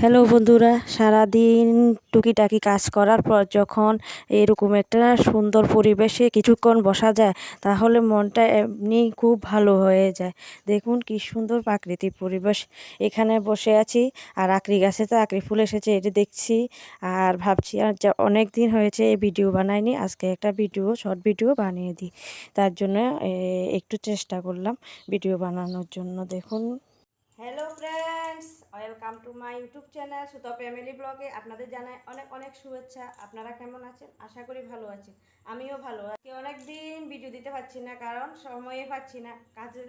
Hello বন্ধুরা, সারাদিন টুকিটাকি কাজ করার পর যখন এরকম একটা সুন্দর পরিবেশে কিছুক্ষণ বসা যায় তাহলে মনটা এমনি খুব ভালো হয়ে যায়। দেখুন কি সুন্দর প্রাকৃতিক পরিবেশ। এখানে বসে আছি আর আকরি গাছে তো আকরি ফুল এসেছে এটি দেখছি আর ভাবছি আর যা অনেক দিন হয়েছে এই ভিডিও বানাইনি, আজকে একটা ভিডিও শর্ট ভিডিও বানিয়ে দিই। তার জন্য একটু চেষ্টা করলাম ভিডিও বানানোর জন্য। দেখুন, hello friends, welcome to my YouTube channel সুতো ফ্যামিলি ব্লগে আপনাদের জানাই অনেক অনেক শুভেচ্ছা। আপনারা কেমন আছেন? আশা করি ভালো আছেন। আমিও ভালো আছি। অনেক দিন ভিডিও দিতে পারছি না, কারণ সময়ে পাচ্ছি না। কাজের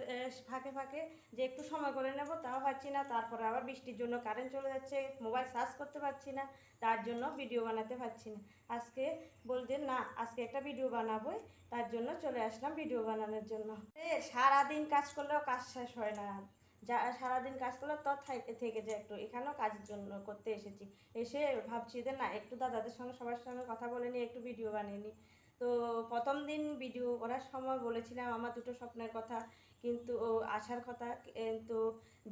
ফাঁকে ফাঁকে যে একটু সময় করে নেব তাও পাচ্ছি না। তারপরে আবার বৃষ্টির জন্য কারেন্ট চলে যাচ্ছে, মোবাইল চার্জ করতে পারছি না, তার জন্য ভিডিও বানাতে পারছি না। আজকে বলতে না, আজকে একটা ভিডিও বানাবোই, তার জন্য চলে আসলাম ভিডিও বানানোর জন্য। সারাদিন কাজ করলেও কাজ শেষ হয় না। যা সারাদিন কাজ করলে তো থেকে যায়, একটু এখানেও কাজের জন্য করতে এসেছি। এসে ভাবছি যে না, একটু দাদাদের সঙ্গে সবার সঙ্গে কথা বলে নিই, একটু ভিডিও বানিয়ে নিই। তো প্রথম দিন ভিডিও করার সময় বলেছিলাম আমার দুটো স্বপ্নের কথা, কিন্তু আসার কথা। কিন্তু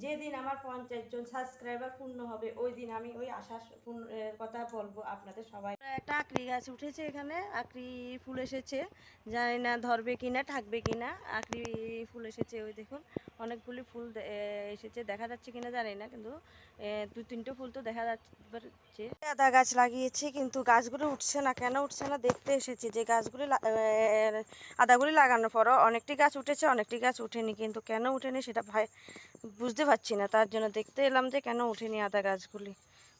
যেদিন আমার 50 জন সাবস্ক্রাইবার পূর্ণ হবে ওই দিন আমি ওই আশার কথা বলবো আপনাদের সবাই। একটা আকরি গাছ উঠেছে, এখানে আকরি ফুল এসেছে, জানি না ধরবে কিনা থাকবে কিনা। আকরি ফুল এসেছে, ওই দেখুন অনেকগুলি ফুল এসেছে, দেখা যাচ্ছে কিনা জানি না, কিন্তু দু তিনটে ফুল তো দেখা যাচ্ছে। আদা গাছ লাগিয়েছি কিন্তু গাছগুলো উঠছে না, কেন উঠছে না দেখতে এসেছি। যে গাছগুলি আদাগুলি লাগানোর পরও অনেকটি গাছ উঠেছে, অনেকটি গাছ উঠেনি, কিন্তু কেন উঠেনি সেটা বুঝতে পারছি না। তার জন্য দেখতে এলাম যে কেন উঠেনি আদা গাছগুলি।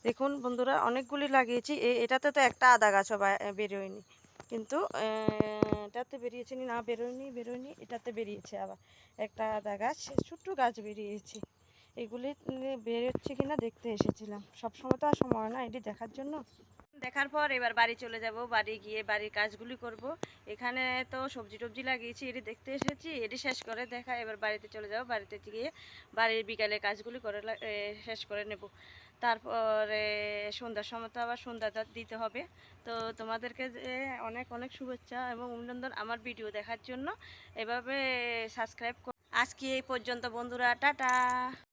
দেখুন বন্ধুরা, অনেকগুলি লাগিয়েছি, এটাতে তো একটা আদা গাছও বেরোয়নি, কিন্তু এটাতে বেরিয়েছে না, বেরোয়নি, এটাতে বেরিয়েছে আবার একটা আদা গাছ, ছোট্ট গাছ বেরিয়েছে। এগুলি বেরোচ্ছে কিনা দেখতে এসেছিলাম। সবসময় তো আর সময় না এটি দেখার জন্য। দেখার পর এবার বাড়ি চলে যাব, বাড়ি গিয়ে বাড়ির কাজগুলি করব। এখানে তো সবজি টবজি লাগিয়েছি, এটি দেখতে এসেছি, এটি শেষ করে দেখা এবার বাড়িতে চলে যাব। বাড়িতে গিয়ে বাড়ির বিকালের কাজগুলি করে শেষ করে নেব। তারপরে সন্ধ্যার সময় তো আবার সন্ধ্যাটা দিতে হবে। তো তোমাদেরকে অনেক অনেক শুভেচ্ছা এবং অভিনন্দন আমার ভিডিও দেখার জন্য। এভাবে সাবস্ক্রাইব। আজকে এই পর্যন্ত বন্ধুরা, টাটা।